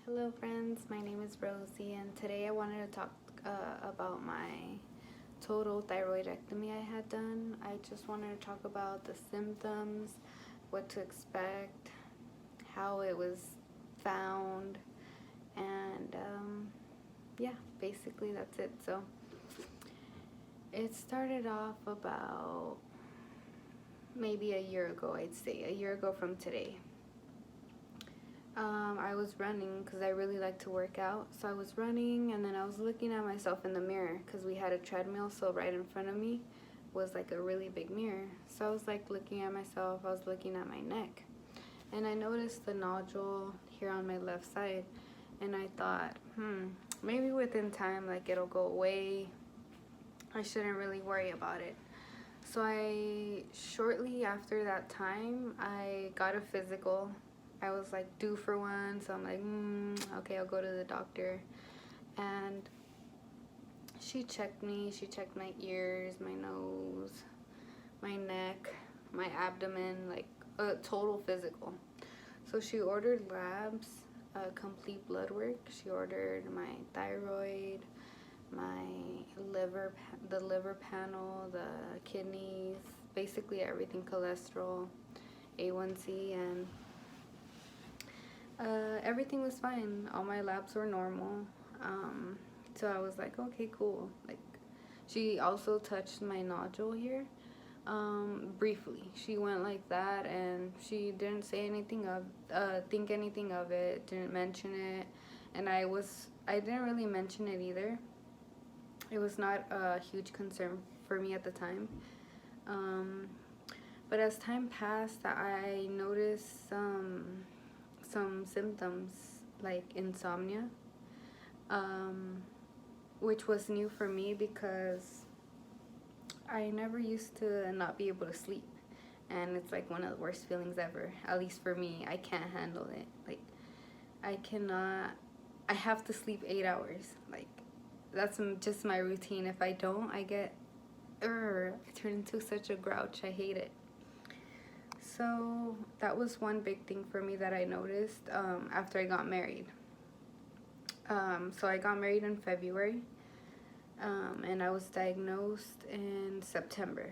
Hello friends, my name is Rosie and today I wanted to talk about my total thyroidectomy I had done. I just wanted to talk about the symptoms, what to expect, how it was found, and yeah, basically that's it. So it started off about maybe a year ago, I'd say, a year ago from today. I was running because I really like to work out. So I was running and then I was looking at myself in the mirror because we had a treadmill, so right in front of me was like a really big mirror. So I was like looking at myself, I was looking at my neck, and I noticed the nodule here on my left side, and I thought, maybe within time like it'll go away. I shouldn't really worry about it. So shortly after that time, I got a physical. I was like due for one, so I'm like, okay, I'll go to the doctor. And she checked me. She checked my ears, my nose, my neck, my abdomen, like a total physical. So she ordered labs, complete blood work. She ordered my thyroid, my liver, the liver panel, the kidneys, basically everything, cholesterol, A1C, and everything was fine. All my labs were normal. So I was like, okay, cool. Like, she also touched my nodule here, briefly. She went like that, and she didn't say anything of, think anything of it. Didn't mention it, and I didn't really mention it either. It was not a huge concern for me at the time. But as time passed, I noticed some symptoms like insomnia, which was new for me because I never used to not be able to sleep, and it's like one of the worst feelings ever. At least for me, I can't handle it. Like, I cannot. I have to sleep 8 hours. Like, that's just my routine. If I don't, I turn into such a grouch. I hate it. So that was one big thing for me that I noticed after I got married. So I got married in February, and I was diagnosed in September.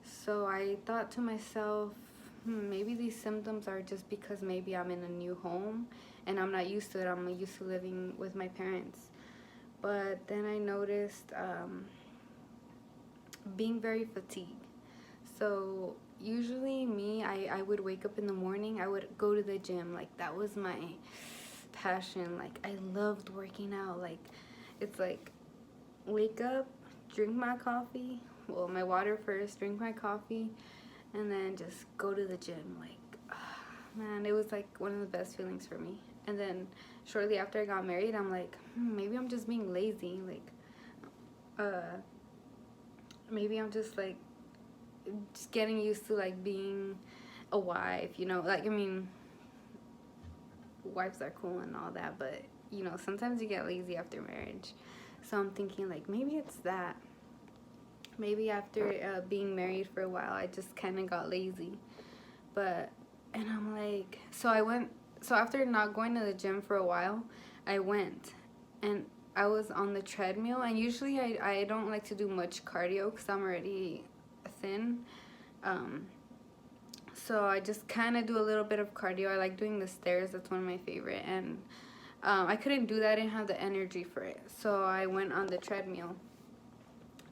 So I thought to myself, maybe these symptoms are just because maybe I'm in a new home and I'm not used to it. I'm used to living with my parents. But then I noticed being very fatigued. So usually me, I would wake up in the morning, I would go to the gym. Like, that was my passion. Like, I loved working out. Like, it's like, wake up, drink my coffee, well, my water first, drink my coffee, and then just go to the gym. Like, man, it was like one of the best feelings for me. And then shortly after I got married, I'm like, maybe I'm just being lazy. Like, maybe I'm just like just getting used to like being a wife, you know. Like, I mean, wives are cool and all that, but you know, sometimes you get lazy after marriage. So I'm thinking like maybe it's that. Maybe after being married for a while, I just kind of got lazy. And I'm like, so after not going to the gym for a while, I went and I was on the treadmill. And usually I don't like to do much cardio because I'm already thin. So I just kind of do a little bit of cardio. I like doing the stairs. That's one of my favorite. And I couldn't do that. I didn't have the energy for it. So I went on the treadmill.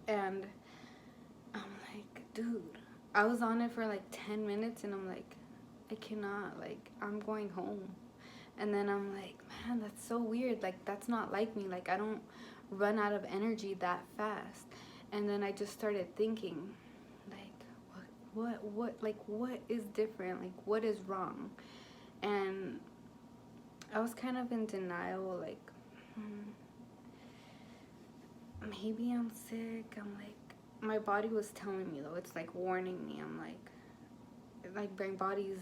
And I'm like, dude, I was on it for like 10 minutes and I'm like, I cannot, like, I'm going home. And then I'm like, man, that's so weird. Like, that's not like me. Like, I don't run out of energy that fast. And then I just started thinking, like, what is different? Like, what is wrong? And I was kind of in denial, like, maybe I'm sick. I'm like, my body was telling me though. It's like warning me. I'm like my body's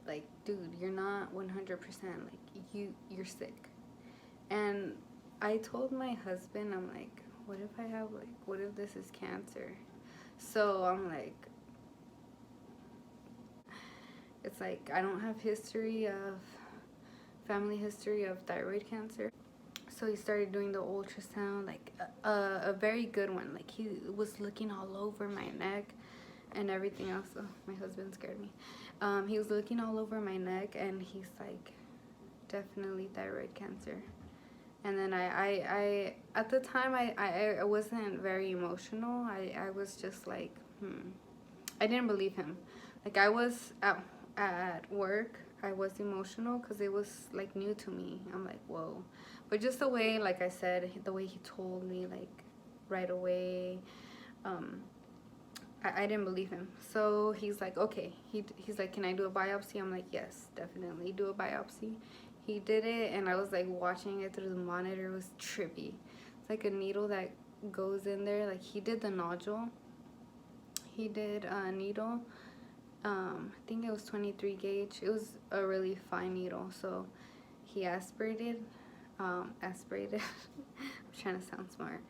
like, dude, you're not 100%. Like, you're sick. And I told my husband, I'm like, what if this is cancer? So I'm like, it's like I don't have history of family history of thyroid cancer. So he started doing the ultrasound, like a very good one. Like he was looking all over my neck and everything else. Oh, my husband scared me. He was looking all over my neck, and he's like, definitely thyroid cancer. And then I at the time I wasn't very emotional. I was just like, I didn't believe him. Like I was at work, I was emotional because it was like new to me. I'm like, whoa. But just the way, like I said, the way he told me, like right away, I didn't believe him. So he's like, okay. He's like, can I do a biopsy? I'm like, yes, definitely do a biopsy. He did it, and I was like watching it through the monitor. It was trippy. It's like a needle that goes in there. Like he did the nodule. He did a needle. I think it was 23 gauge. It was a really fine needle. So he aspirated. I'm trying to sound smart.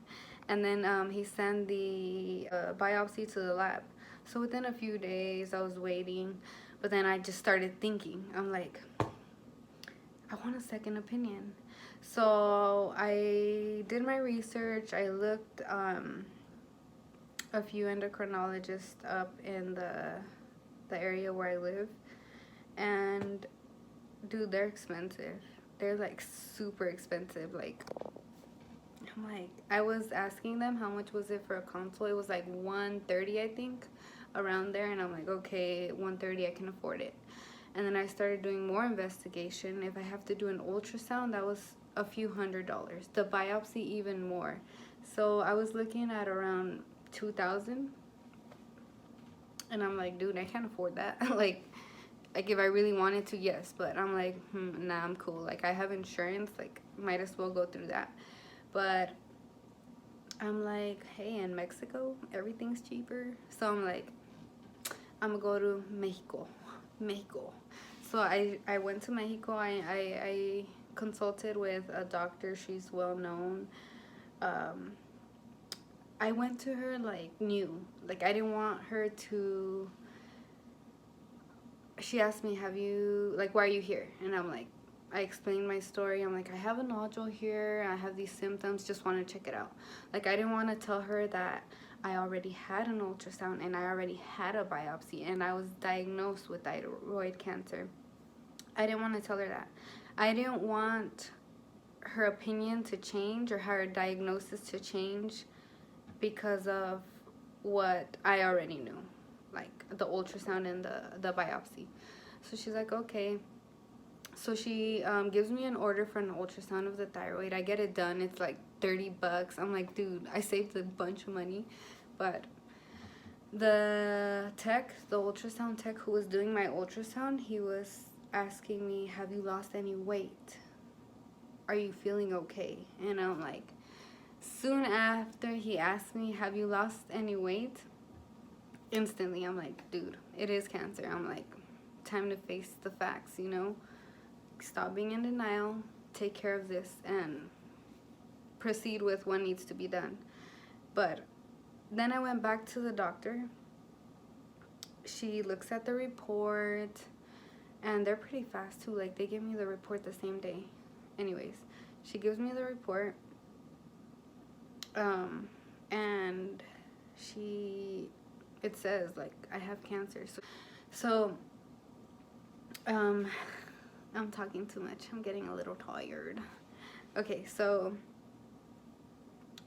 And then he sent the biopsy to the lab. So within a few days, I was waiting. But then I just started thinking. I'm like, I want a second opinion. So I did my research. I looked a few endocrinologists up in the area where I live. And dude, they're expensive. They're like super expensive. Like, I'm like, I was asking them how much was it for a consult. It was like $130, I think, around there. And I'm like, okay, $130, I can afford it. And then I started doing more investigation. If I have to do an ultrasound, that was a few $100s. The biopsy, even more. So I was looking at around $2,000. And I'm like, dude, I can't afford that. like if I really wanted to, yes. But I'm like, nah, I'm cool. Like, I have insurance. Like, might as well go through that. But I'm like, hey, in Mexico, everything's cheaper. So I'm like, I'm gonna go to Mexico. So I went to Mexico. I consulted with a doctor. She's well known. I went to her like new. Like, I didn't want her to. She asked me, have you, like, why are you here? And I'm like, I explained my story. I'm like, I have a nodule here. I have these symptoms. Just want to check it out. Like, I didn't want to tell her that I already had an ultrasound and I already had a biopsy and I was diagnosed with thyroid cancer. I didn't want to tell her that. I didn't want her opinion to change or her diagnosis to change because of what I already knew, like the ultrasound and the biopsy. So she's like, okay. So she gives me an order for an ultrasound of the thyroid. I get it done. It's like $30. I'm like, dude, I saved a bunch of money. But the ultrasound tech who was doing my ultrasound, he was asking me, have you lost any weight? Are you feeling okay? And I'm like, soon after he asked me, have you lost any weight? Instantly, I'm like, dude, it is cancer. I'm like, time to face the facts, you know? Stop being in denial, take care of this, and proceed with what needs to be done. But then I went back to the doctor. She looks at the report, and they're pretty fast too. Like, they give me the report the same day. Anyways, she gives me the report, and it says, like, I have cancer. So I'm talking too much. I'm getting a little tired. Okay, so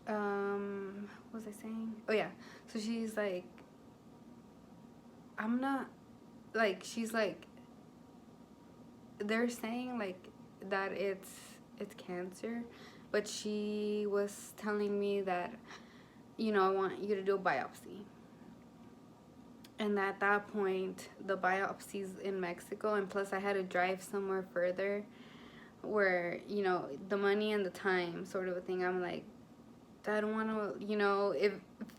what was I saying? Oh yeah. So she's like, I'm not, like, she's like, they're saying like that it's cancer, but she was telling me that, you know, I want you to do a biopsy. And at that point, the biopsy's in Mexico, and plus I had to drive somewhere further where, you know, the money and the time sort of a thing. I'm like, I don't want to, you know, if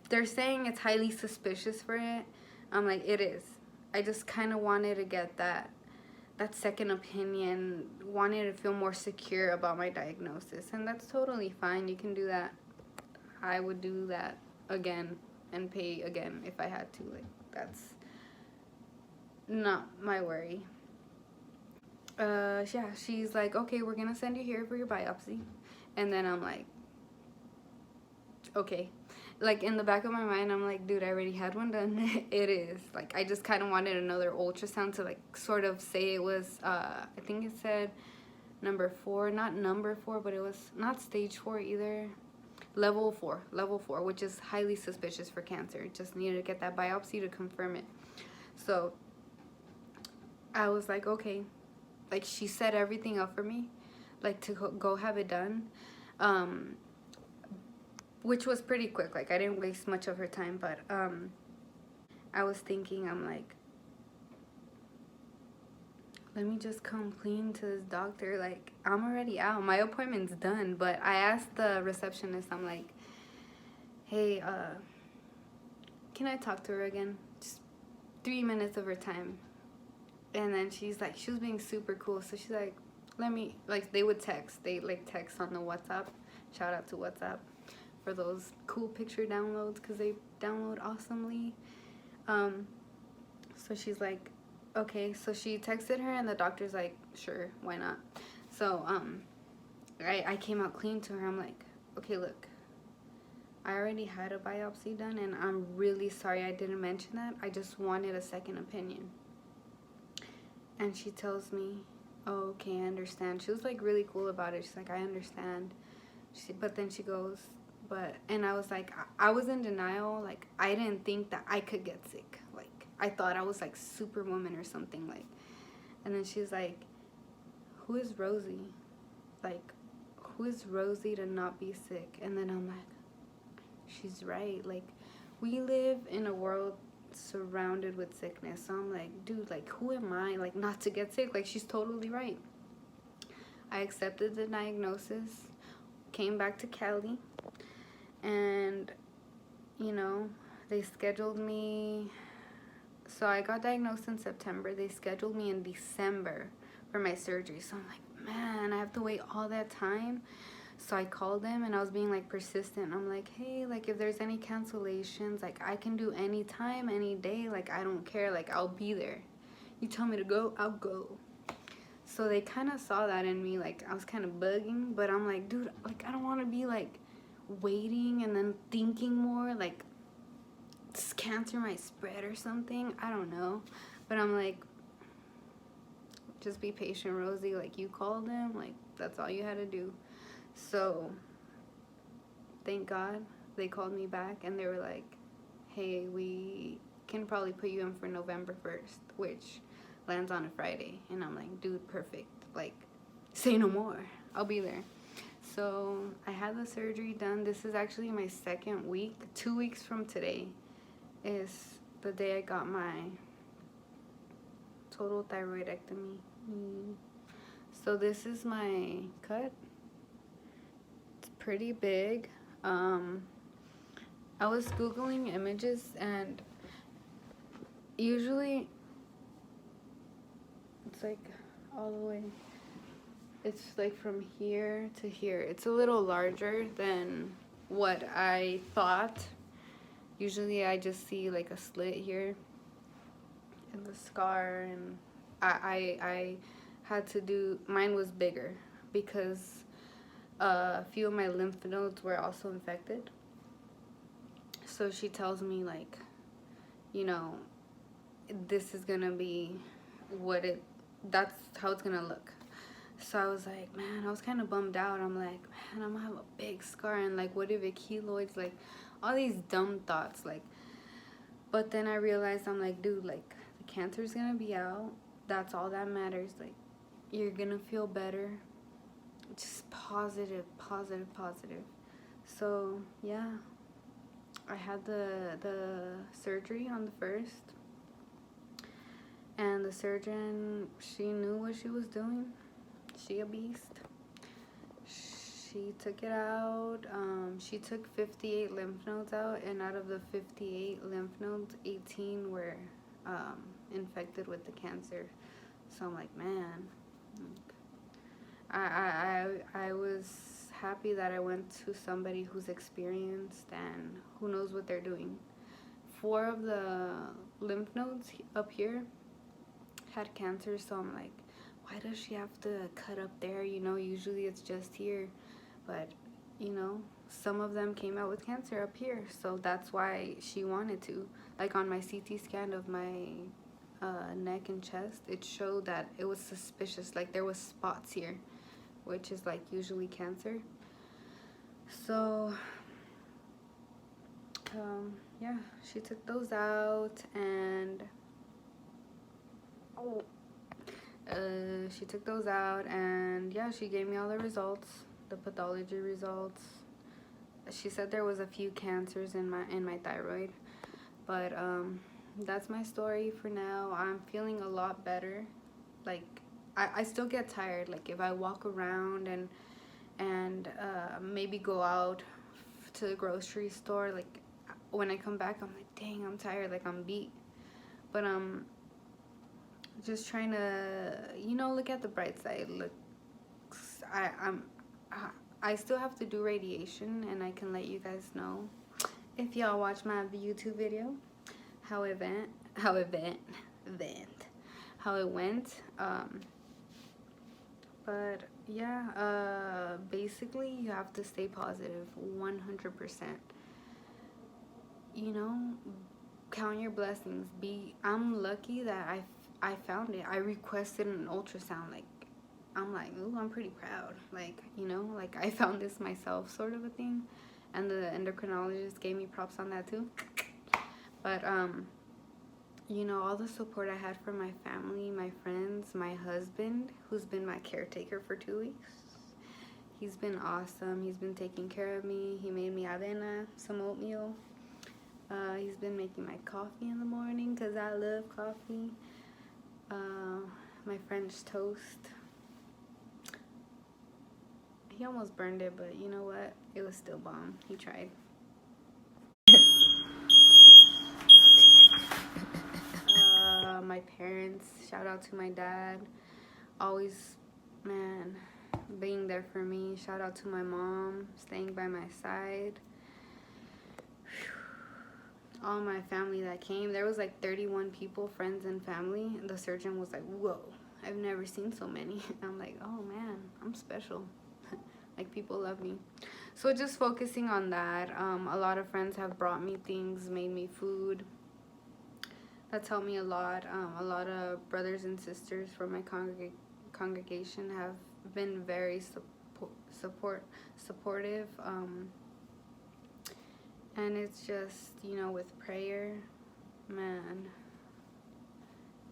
they're saying it's highly suspicious for it, I'm like, it is. I just kind of wanted to get that second opinion, wanted to feel more secure about my diagnosis, and that's totally fine. You can do that. I would do that again and pay again if I had to. Like, that's not my worry. yeah, she's like, okay, we're gonna send you here for your biopsy. And then I'm like, okay. Like, in the back of my mind, I'm like, dude, I already had one done. It is. Like, I just kind of wanted another ultrasound to, like, sort of say it was, I think it said number 4. Not number 4, but it was not stage 4 either. Level 4, which is highly suspicious for cancer. Just needed to get that biopsy to confirm it. So, I was like, okay. Like, she set everything up for me, like, to go have it done. Which was pretty quick. Like, I didn't waste much of her time, but I was thinking, I'm like, let me just come clean to this doctor. Like, I'm already out. My appointment's done. But I asked the receptionist, I'm like, hey, can I talk to her again? Just 3 minutes of her time. And then she's like, she was being super cool. So she's like, let me, like, they would text. They, like, text on the WhatsApp. Shout out to WhatsApp for those cool picture downloads, because they download awesomely. So she's like, okay. So she texted her, and the doctor's like, sure, why not? So I came out clean to her. I'm like, okay, look, I already had a biopsy done, and I'm really sorry I didn't mention that. I just wanted a second opinion. And she tells me, oh, okay, I understand. She was like really cool about it. She's like, I understand. But then she goes, and I was like, I was in denial. Like, I didn't think that I could get sick. Like, I thought I was like Superwoman or something. Like, and then she's like, who is Rosie? Like, who is Rosie to not be sick? And then I'm like, she's right. Like, we live in a world surrounded with sickness. So I'm like, dude, like, who am I, like, not to get sick? Like, she's totally right. I accepted the diagnosis, came back to Cali, and, you know, they scheduled me. So I got diagnosed in September. They scheduled me in December for my surgery. So I'm like, man, I have to wait all that time. So I called them, and I was being, like, persistent. I'm like, hey, like, if there's any cancellations, like, I can do any time, any day. Like, I don't care. Like, I'll be there. You tell me to go, I'll go. So they kind of saw that in me. Like, I was kind of bugging, but I'm like, dude, like, I don't want to be, like, waiting and then thinking more. Like, this cancer might spread or something. I don't know. But I'm like, just be patient, Rosie. Like, you called them. Like, that's all you had to do. So, thank God they called me back, and they were like, hey, we can probably put you in for November 1st, which lands on a Friday. And I'm like, dude, perfect. Like, say no more. I'll be there. So, I had the surgery done. This is actually my second week. 2 weeks from today is the day I got my total thyroidectomy. So, this is my cut. Pretty big. I was Googling images, and usually it's like all the way, it's like from here to here. It's a little larger than what I thought. Usually I just see like a slit here and the scar, and I had to do, mine was bigger because a few of my lymph nodes were also infected. So she tells me, like, you know, this is gonna be that's how it's gonna look. So I was like, man, I was kind of bummed out. I'm like, man, I'm gonna have a big scar, and like, what if it keloids? Like, all these dumb thoughts. Like, but then I realized, I'm like, dude, like, the cancer's gonna be out. That's all that matters. Like, you're gonna feel better. Just positive. So yeah, I had the surgery on the 1st, and the surgeon, she knew what she was doing. She a beast. She took it out. She took 58 lymph nodes out, and out of the 58 lymph nodes, 18 were infected with the cancer. So I'm like, man, I was happy that I went to somebody who's experienced and who knows what they're doing. 4 of the lymph nodes up here had cancer, so I'm like, why does she have to cut up there? You know, usually it's just here. But, you know, some of them came out with cancer up here. So that's why she wanted to. Like on my CT scan of my neck and chest, it showed that it was suspicious. Like there was spots here, which is like usually cancer. So yeah, she took those out, and she took those out, and yeah, she gave me all the results, the pathology results. She said there was a few cancers in my thyroid, but that's my story for now. I'm feeling a lot better. Like I still get tired. Like if I walk around and maybe go out to the grocery store, like when I come back, I'm like, dang, I'm tired. Like I'm beat. But just trying to, you know, look at the bright side. Look, I still have to do radiation, and I can let you guys know if y'all watch my YouTube video how it went. But yeah, basically you have to stay positive 100%. You know, count your blessings. I'm lucky that I found it. I requested an ultrasound. Like I'm like, ooh, I'm pretty proud. Like, you know, like I found this myself, sort of a thing. And the endocrinologist gave me props on that too. But you know, all the support I had from my family, my friends, my husband, who's been my caretaker for 2 weeks. He's been awesome. He's been taking care of me. He made me avena, some oatmeal. He's been making my coffee in the morning because I love coffee. My French toast. He almost burned it, but you know what? It was still bomb. He tried. My parents, shout out to my dad. Always, man, being there for me. Shout out to my mom, staying by my side. All my family that came, there was like 31 people, friends and family. The surgeon was like, whoa, I've never seen so many. I'm like, oh man, I'm special. Like people love me. So just focusing on that. A lot of friends have brought me things, made me food. That's helped me a lot. A lot of brothers and sisters from my congregation have been very supportive. And it's just, you know, with prayer, man,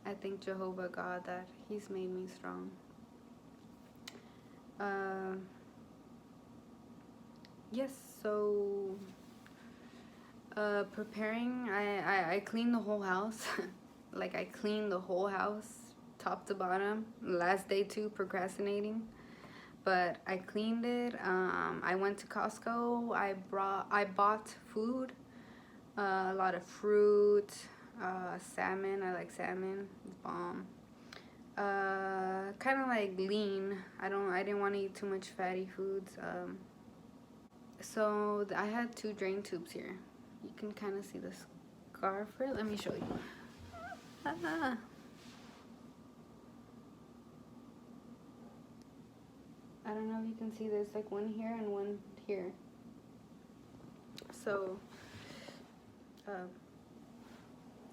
I thank Jehovah God that he's made me strong. Yes, so preparing, I cleaned the whole house. Like I cleaned the whole house, top to bottom. Last day too, procrastinating. But I cleaned it. I went to Costco. I bought food, a lot of fruit, salmon. I like salmon. It's bomb. Kind of like lean. I didn't want to eat too much fatty foods. So I had 2 drain tubes here. You can kind of see the scar for it. Let me show you. I don't know if you can see, there's like one here and one here. So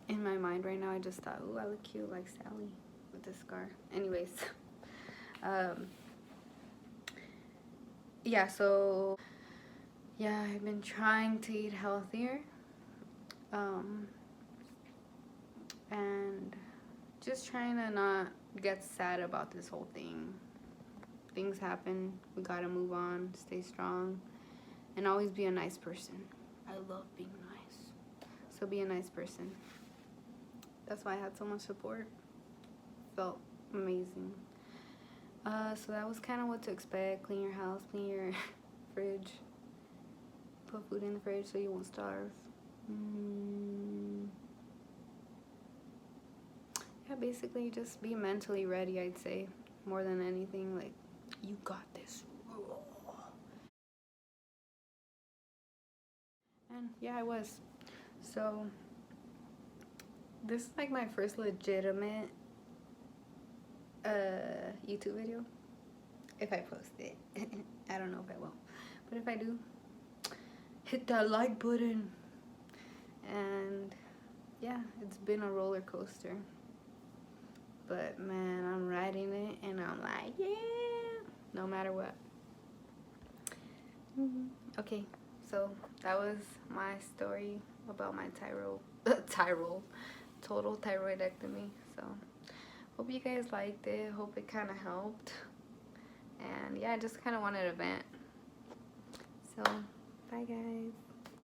in my mind right now, I just thought, ooh, I look cute like Sally with this scar. Anyways, yeah, so yeah, I've been trying to eat healthier, and just trying to not get sad about this whole thing. Things happen, we gotta move on, stay strong, and always be a nice person. I love being nice, so be a nice person. That's why I had so much support. Felt amazing. So that was kind of what to expect. Clean your house, clean your fridge, put food in the fridge so you won't starve. Yeah, basically just be mentally ready, I'd say, more than anything. Like, you got this. And yeah, I was. So this is like my first legitimate YouTube video. If I post it. I don't know if I will. But if I do, hit that like button. And yeah, it's been a roller coaster. But man, I'm riding it and I'm like, yeah, no matter what. Okay, so that was my story about my total thyroidectomy. So hope you guys liked it. Hope it kind of helped. And yeah, I just kind of wanted to vent. So bye guys.